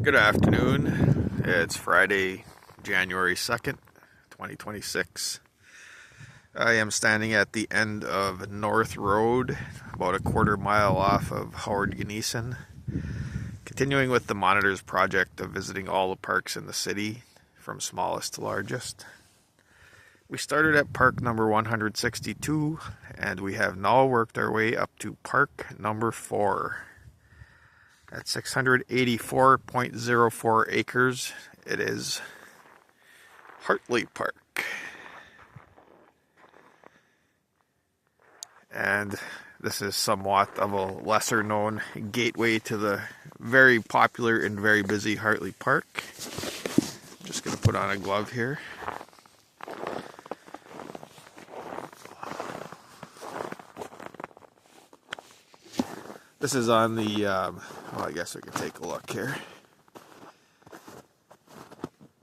Good afternoon. It's Friday, January 2nd, 2026. I am standing at the end of North Road, about a quarter mile off of Howard Gneissen, continuing with the Monitors project of visiting all the parks in the city, from smallest to largest. We started at park number 162, and we have now worked our way up to park number 4. At 684.04 acres, it is Hartley Park. And this is somewhat of a lesser known gateway to the very popular and very busy Hartley Park. I'm just going to put on a glove here. This is on the, well, I guess we can take a look here.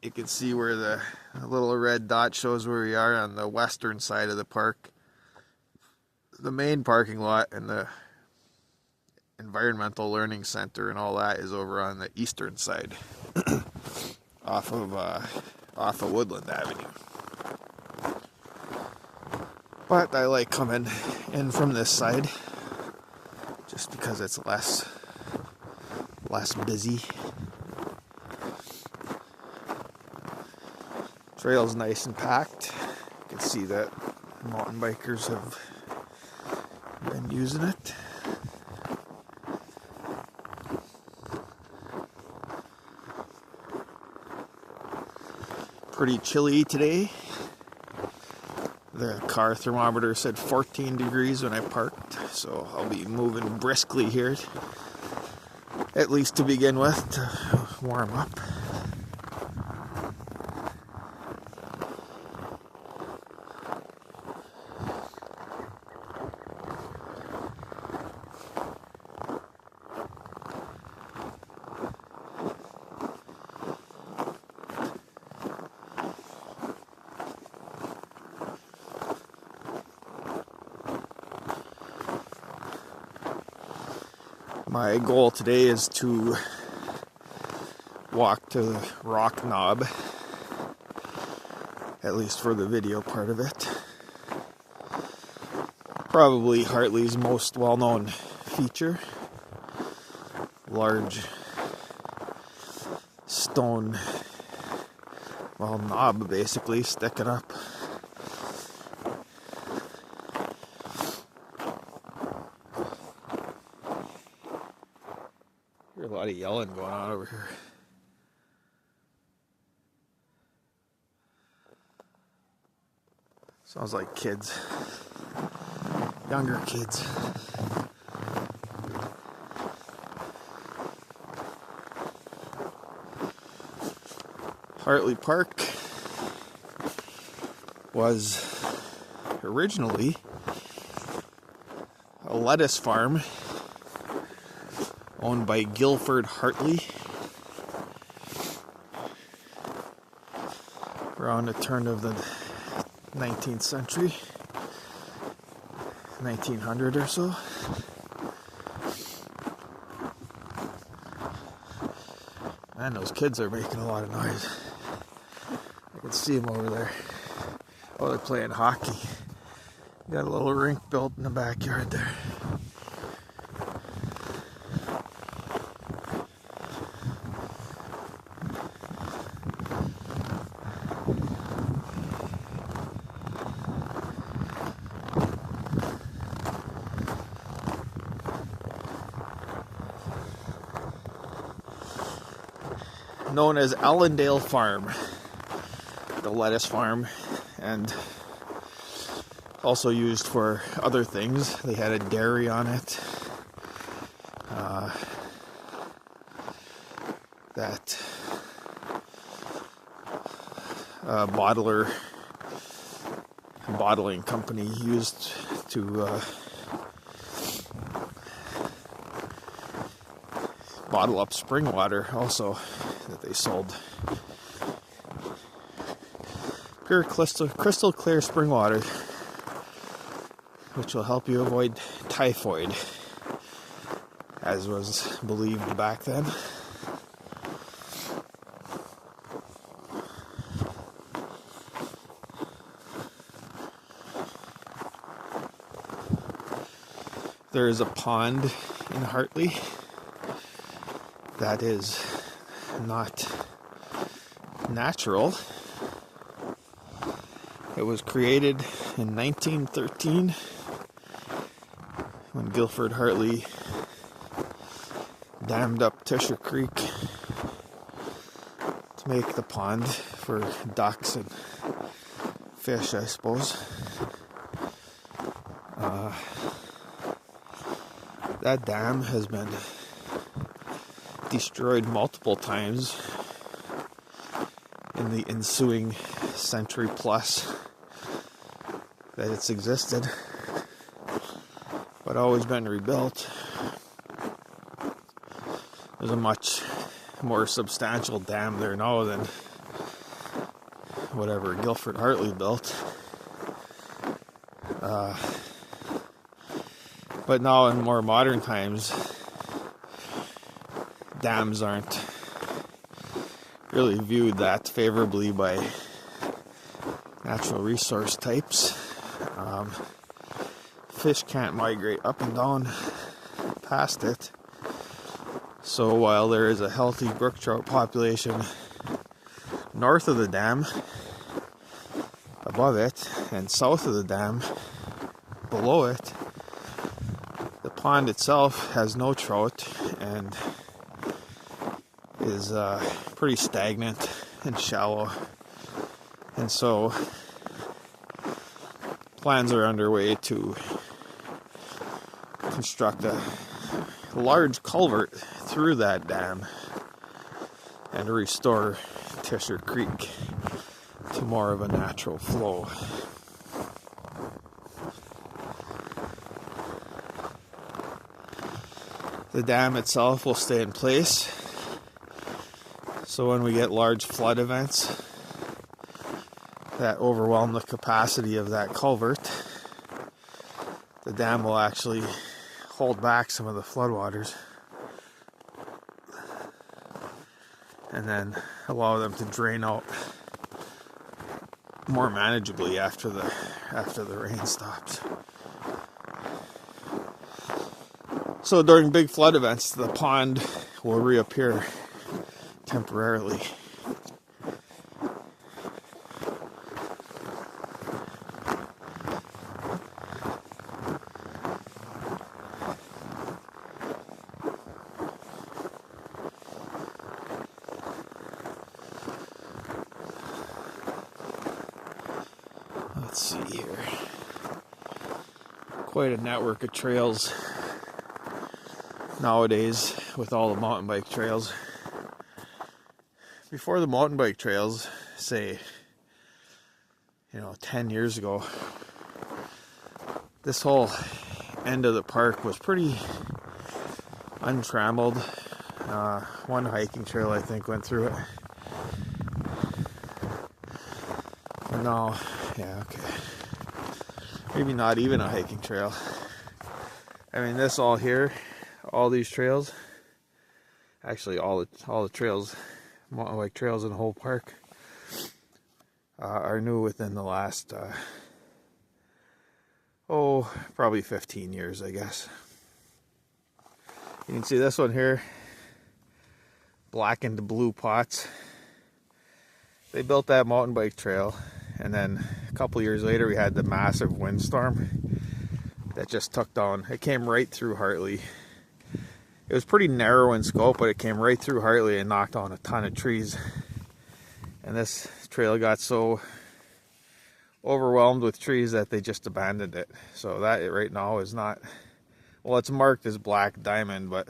You can see where the little red dot shows where we are on the western side of the park. The main parking lot and the environmental learning center and all that is over on the eastern side, off of Woodland Avenue. But I like coming in from this side, just because it's less busy. Trail's nice and packed. You can see that mountain bikers have been using it. Pretty chilly today. The car thermometer said 14 degrees when I parked, so I'll be moving briskly here, at least to begin with, to warm up. My goal today is to walk to the Rock Knob, at least for the video part of it. Probably Hartley's most well-known feature. Large stone, well, knob basically sticking up. There's a lot of yelling going on over here. Sounds like kids. Younger kids. Hartley Park was originally a lettuce farm owned by Guilford Hartley around the turn of the 19th century, 1900 or so. Man, those kids are making a lot of noise. I can see them over there. Oh, they're playing hockey. Got a little rink built in the backyard there. Known as Allendale Farm, the lettuce farm, and also used for other things. They had a dairy on it. That bottling company used to bottle up spring water also, that they sold. Pure crystal clear spring water, which will help you avoid typhoid, as was believed back then. There is a pond in Hartley that is not natural. It was created in 1913 when Guilford Hartley dammed up Tisher Creek to make the pond for ducks and fish, I suppose. That dam has been destroyed multiple times in the ensuing century plus that it's existed, but always been rebuilt. There's a much more substantial dam there now than whatever Guilford Hartley built. But now in more modern times, dams aren't really viewed that favorably by natural resource types. Fish can't migrate up and down past it. So while there is a healthy brook trout population north of the dam, above it, and south of the dam, below it, the pond itself has no trout and is pretty stagnant and shallow. And so plans are underway to construct a large culvert through that dam and restore Tisher Creek to more of a natural flow. The dam itself will stay in place, so when we get large flood events that overwhelm the capacity of that culvert, the dam will actually hold back some of the floodwaters and then allow them to drain out more manageably after the rain stops. So during big flood events, the pond will reappear temporarily. Let's see here. Quite a network of trails nowadays with all the mountain bike trails. Before the mountain bike trails, say, 10 years ago, this whole end of the park was pretty untrammeled. One hiking trail, I think, went through it. But now, maybe not even a hiking trail. I mean, this all here, all these trails, actually all the trails, mountain bike trails in the whole park, are new within the last, probably 15 years, I guess. You can see this one here, black and blue pots. They built that mountain bike trail, and then a couple years later we had the massive windstorm that just took down. It came right through Hartley. It was pretty narrow in scope, but it came right through Hartley and knocked down a ton of trees. And this trail got so overwhelmed with trees that they just abandoned it. So that right now is not, well, it's marked as black diamond, but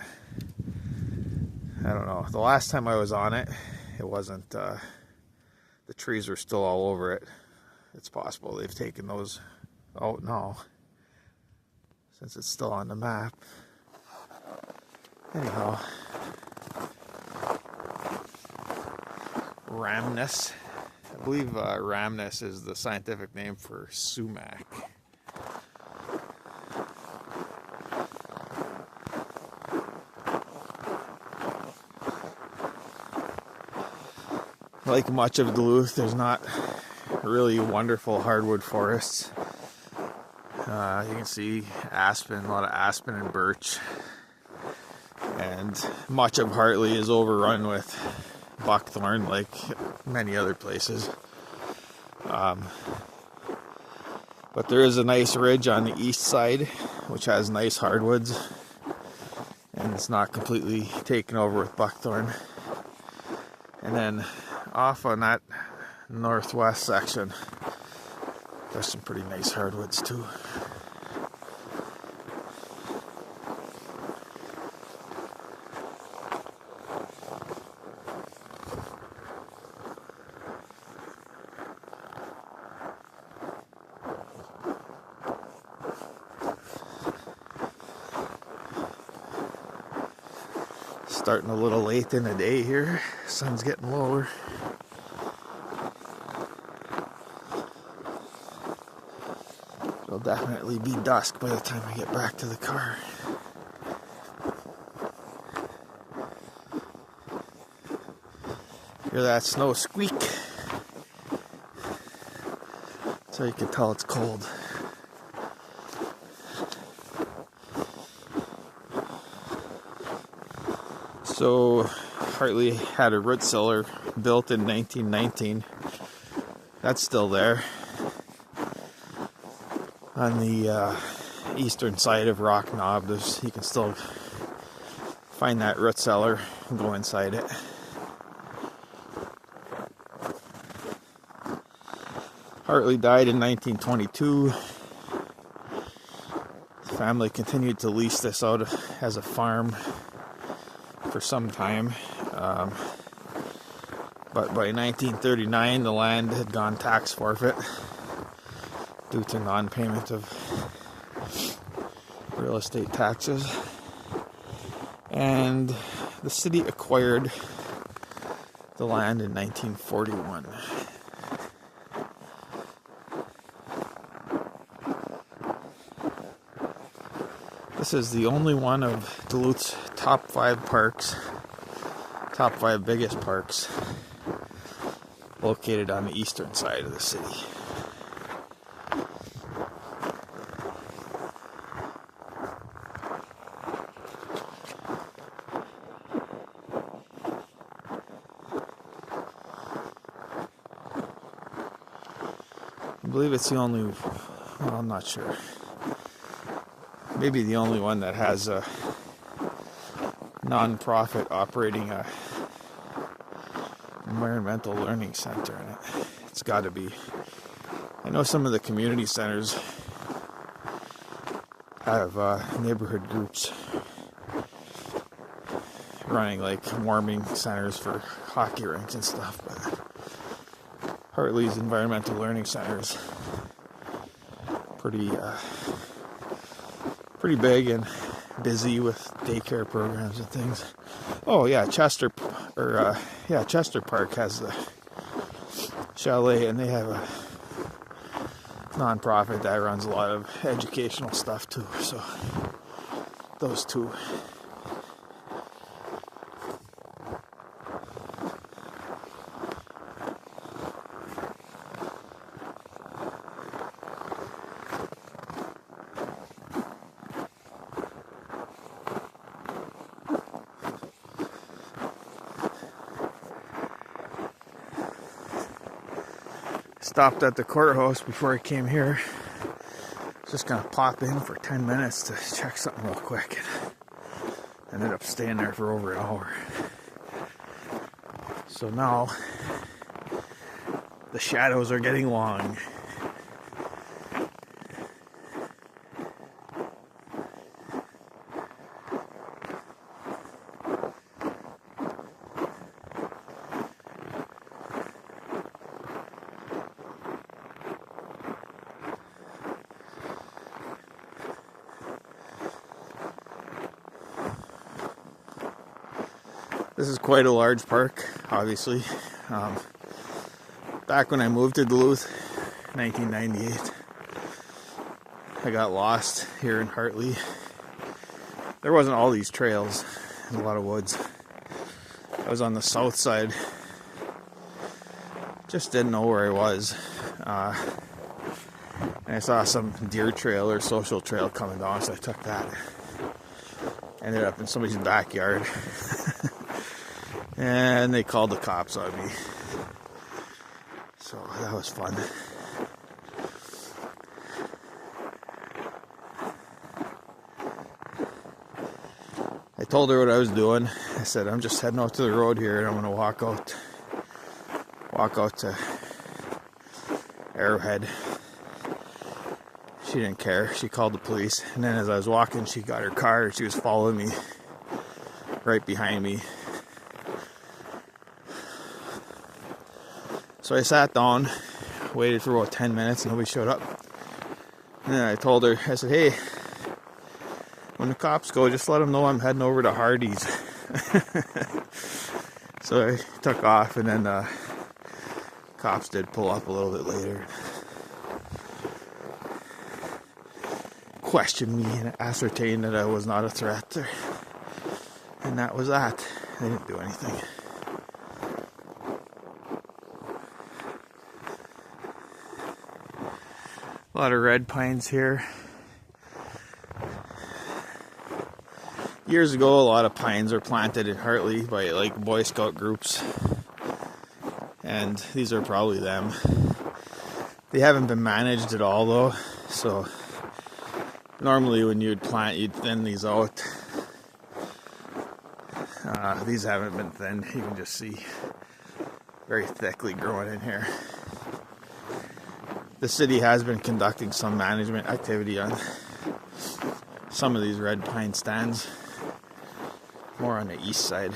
I don't know. The last time I was on it, it wasn't, the trees were still all over it. It's possible they've taken those out now, since it's still on the map. Anyhow, Rhamnus. I believe Rhamnus is the scientific name for sumac. Like much of Duluth, there's not really wonderful hardwood forests. You can see aspen, a lot of aspen and birch. And much of Hartley is overrun with buckthorn, like many other places. But there is a nice ridge on the east side, which has nice hardwoods. And it's not completely taken over with buckthorn. And then off on that northwest section, there's some pretty nice hardwoods too. Starting a little late in the day here. Sun's getting lower. It'll definitely be dusk by the time I get back to the car. Hear that snow squeak? So you can tell it's cold. So Hartley had a root cellar built in 1919. That's still there on the eastern side of Rock Knob. You can still find that root cellar and go inside it. Hartley died in 1922. The family continued to lease this out as a farm for some time, but by 1939 the land had gone tax forfeit due to non-payment of real estate taxes, and the city acquired the land in 1941. This is the only one of Duluth's top 5 parks, top 5 biggest parks, located on the eastern side of the city. I believe it's the only, well, I'm not sure. Maybe the only one that has a non-profit operating a environmental learning center in it. It's got to be. I know some of the community centers have neighborhood groups running like warming centers for hockey rinks and stuff, but Hartley's environmental learning center is pretty big and busy with daycare programs and things. Oh yeah, Chester Park has the chalet, and they have a non-profit that runs a lot of educational stuff too. So those two. Stopped at the courthouse before I came here. Just gonna pop in for 10 minutes to check something real quick. Ended up staying there for over an hour. So now the shadows are getting long. This is quite a large park, obviously. Back when I moved to Duluth, 1998, I got lost here in Hartley. There wasn't all these trails, there's a lot of woods. I was on the south side, just didn't know where I was. And I saw some deer trail or social trail coming down, so I took that. Ended up in somebody's backyard. And they called the cops on me. So that was fun. I told her what I was doing. I said, I'm just heading out to the road here and I'm gonna walk out to Arrowhead. She didn't care. She called the police. And then as I was walking, she got her car and she was following me right behind me. So I sat down, waited for about 10 minutes, nobody showed up. And then I told her, I said, hey, when the cops go, just let them know I'm heading over to Hartley's. So I took off, and then cops did pull up a little bit later. Questioned me and ascertained that I was not a threat. And that was that. They didn't do anything. A lot of red pines here. Years ago, a lot of pines were planted in Hartley by like Boy Scout groups. And these are probably them. They haven't been managed at all though. So normally when you'd plant, you'd thin these out. These haven't been thinned. You can just see very thickly growing in here. The city has been conducting some management activity on some of these red pine stands, more on the east side.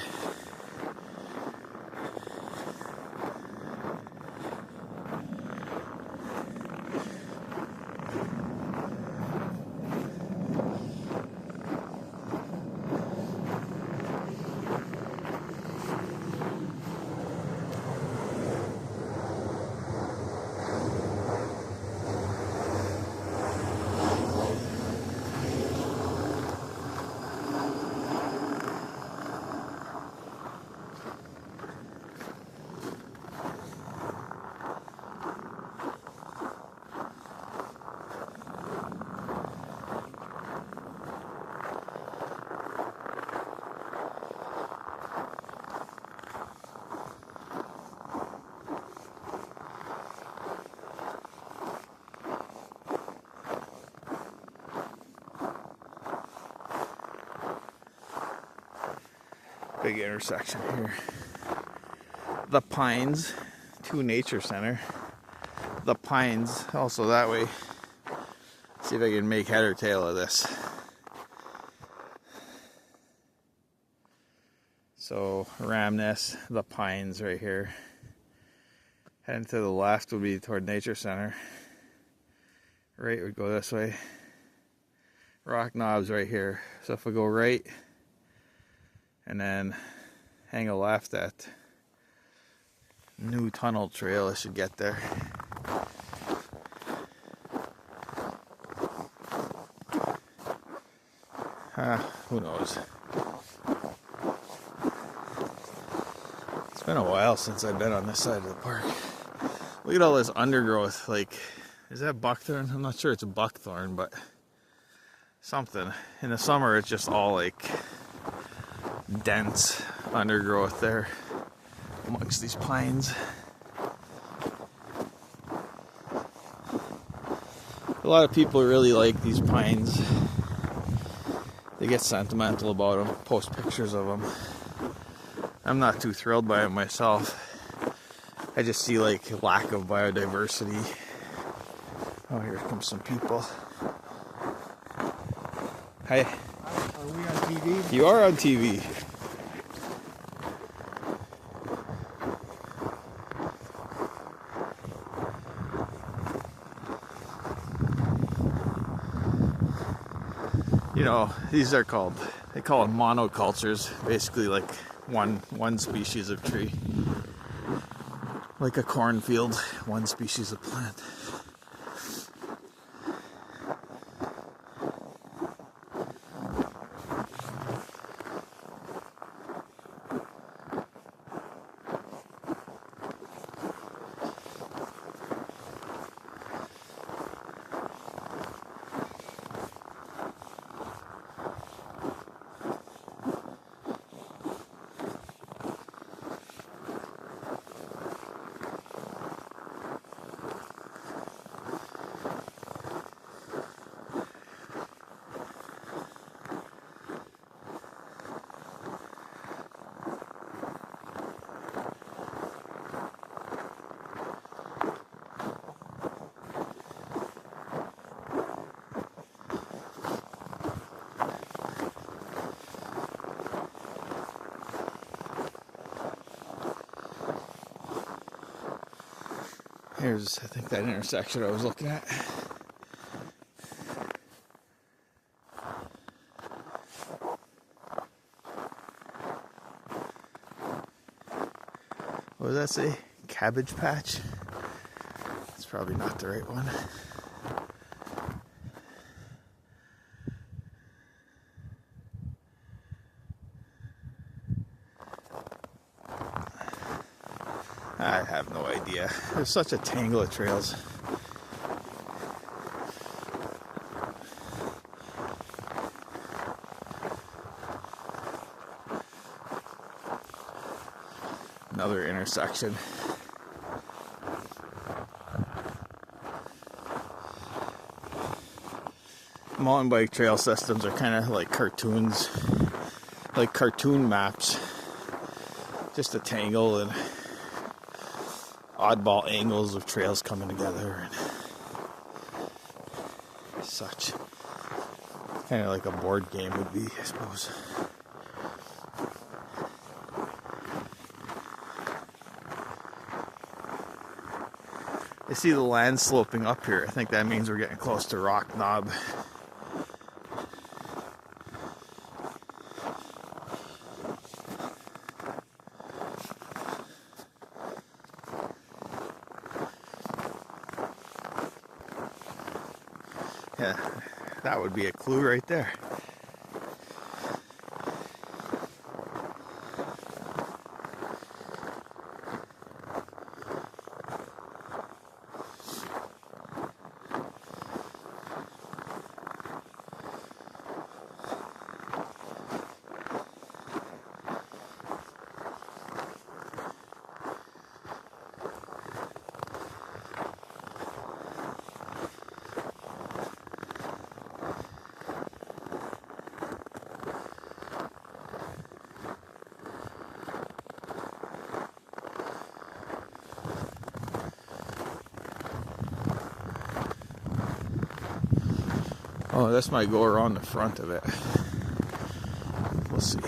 Big intersection here. The Pines to Nature Center. The Pines, also that way. See if I can make head or tail of this. So Ramness, the Pines right here. Heading to the left would be toward Nature Center. Right would go this way. Rock Knob's right here. So if we go right and then hang a left at New Tunnel Trail, I should get there. Who knows? It's been a while since I've been on this side of the park. Look at all this undergrowth. Like, is that buckthorn? I'm not sure it's a buckthorn, but something. In the summer, it's just all like dense undergrowth there amongst these pines. A lot of people really like these pines. They get sentimental about them, post pictures of them. I'm not too thrilled by it myself. I just see like lack of biodiversity. Oh, here comes some people. Hi. Are we on TV? You are on TV. You know, these are called, they call them monocultures, basically like one species of tree. Like a cornfield, one species of plant. Here's, I think, that intersection I was looking at. What does that say? Cabbage Patch? That's probably not the right one. I have no idea. There's such a tangle of trails. Another intersection. Mountain bike trail systems are kind of like cartoons, like cartoon maps. Just a tangle and oddball angles of trails coming together and such. Kind of like a board game would be, I suppose. I see the land sloping up here. I think that means we're getting close to Rock Knob. Yeah, that would be a clue right there. Oh, this might go around the front of it. We'll see.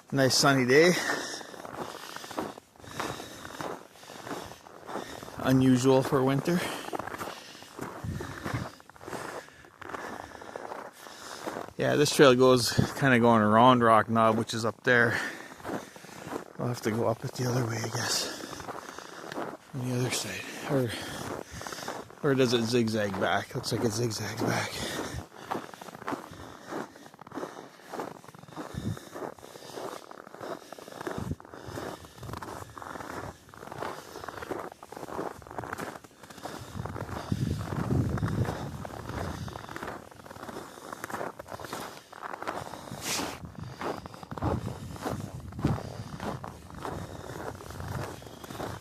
Nice sunny day. Unusual for winter. Yeah, this trail goes kind of going around Rock Knob, which is up there. I'll have to go up it the other way, I guess. On the other side. Or does it zigzag back? Looks like it zigzags back.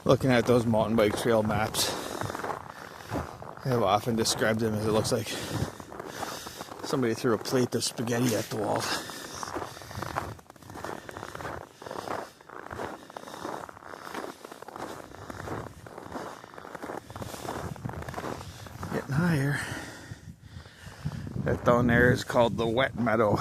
Looking at those mountain bike trail maps, I have often described them as it looks like somebody threw a plate of spaghetti at the wall. Getting higher. That down there is called the Wet Meadow.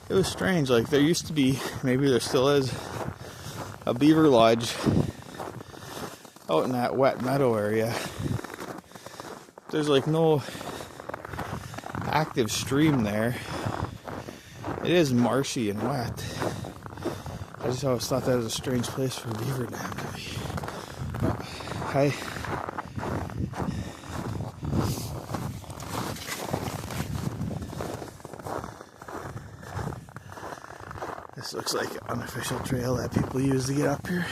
It was strange, like there used to be, maybe there still is, a beaver lodge out in that Wet Meadow area. There's like no active stream there. It is marshy and wet. I just always thought that was a strange place for a beaver dam to be. Oh, hi. This looks like an unofficial trail that people use to get up here.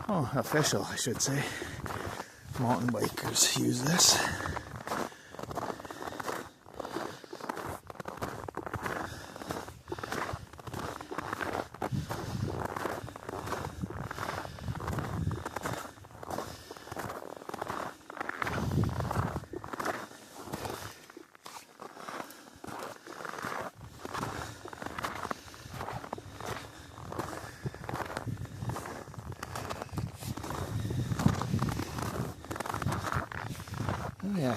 Oh, official, I should say. Mountain bikers use this. Yeah.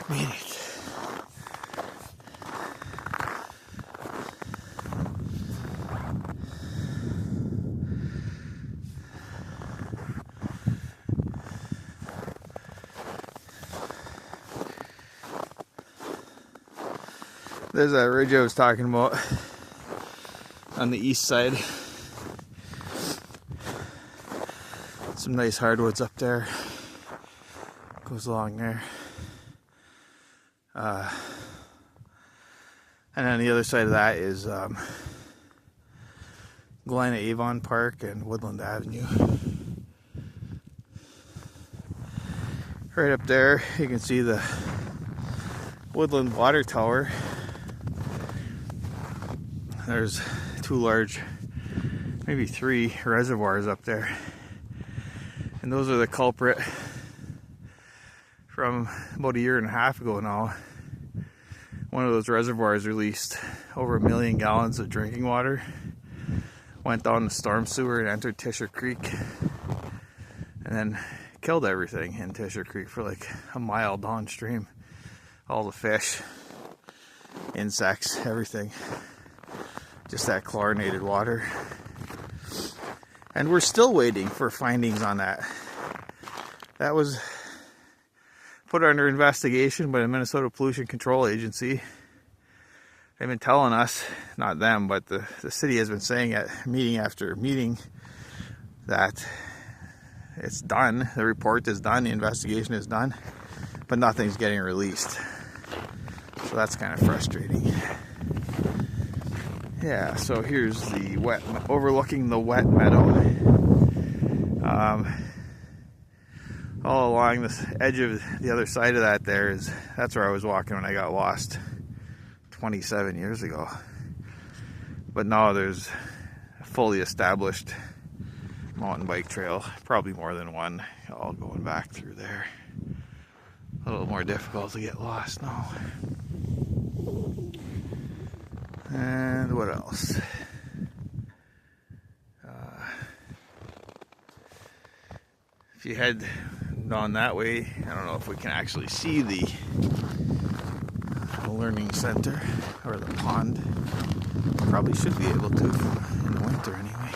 Made it. There's that ridge I was talking about on the east side. Some nice hardwoods up there. Goes along there. And on the other side of that is Glen Avon Park and Woodland Avenue. Right up there you can see the Woodland Water Tower. There's two large, maybe three reservoirs up there. And those are the culprit from about a year and a half ago now. One of those reservoirs released over 1 million gallons of drinking water, went down the storm sewer and entered Tisher Creek, and then killed everything in Tisher Creek for like a mile downstream. All the fish, insects, everything. Just that chlorinated water. And we're still waiting for findings on that. That was put under investigation by the Minnesota Pollution Control Agency. They've been telling us, not them, but the city has been saying at meeting after meeting that it's done, the report is done, the investigation is done, but nothing's getting released. So that's kind of frustrating. Yeah, so here's the wet, overlooking the wet meadow. All along this edge of the other side of that there is, that's where I was walking when I got lost 27 years ago. But now there's a fully established mountain bike trail, probably more than one, all going back through there. A little more difficult to get lost now. And what else? If you head down that way, I don't know if we can actually see the learning center or the pond. Probably should be able to in the winter anyway.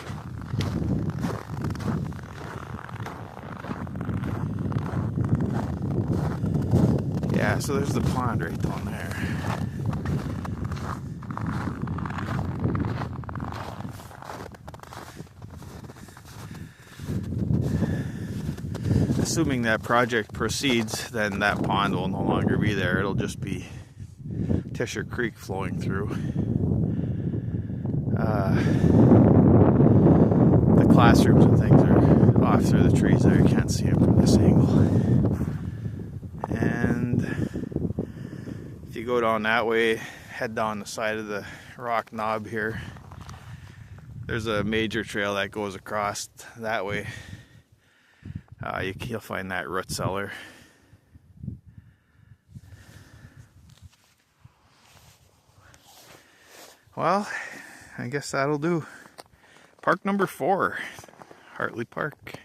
Yeah, so there's the pond right down there. Assuming that project proceeds, then that pond will no longer be there. It'll just be Tisher Creek flowing through. The classrooms and things are off through the trees there. You can't see them from this angle. And if you go down that way, head down the side of the rock knob here, there's a major trail that goes across that way. You'll find that root cellar. Well, I guess that'll do. Park number 4, Hartley Park.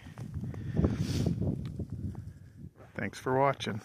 Thanks for watching.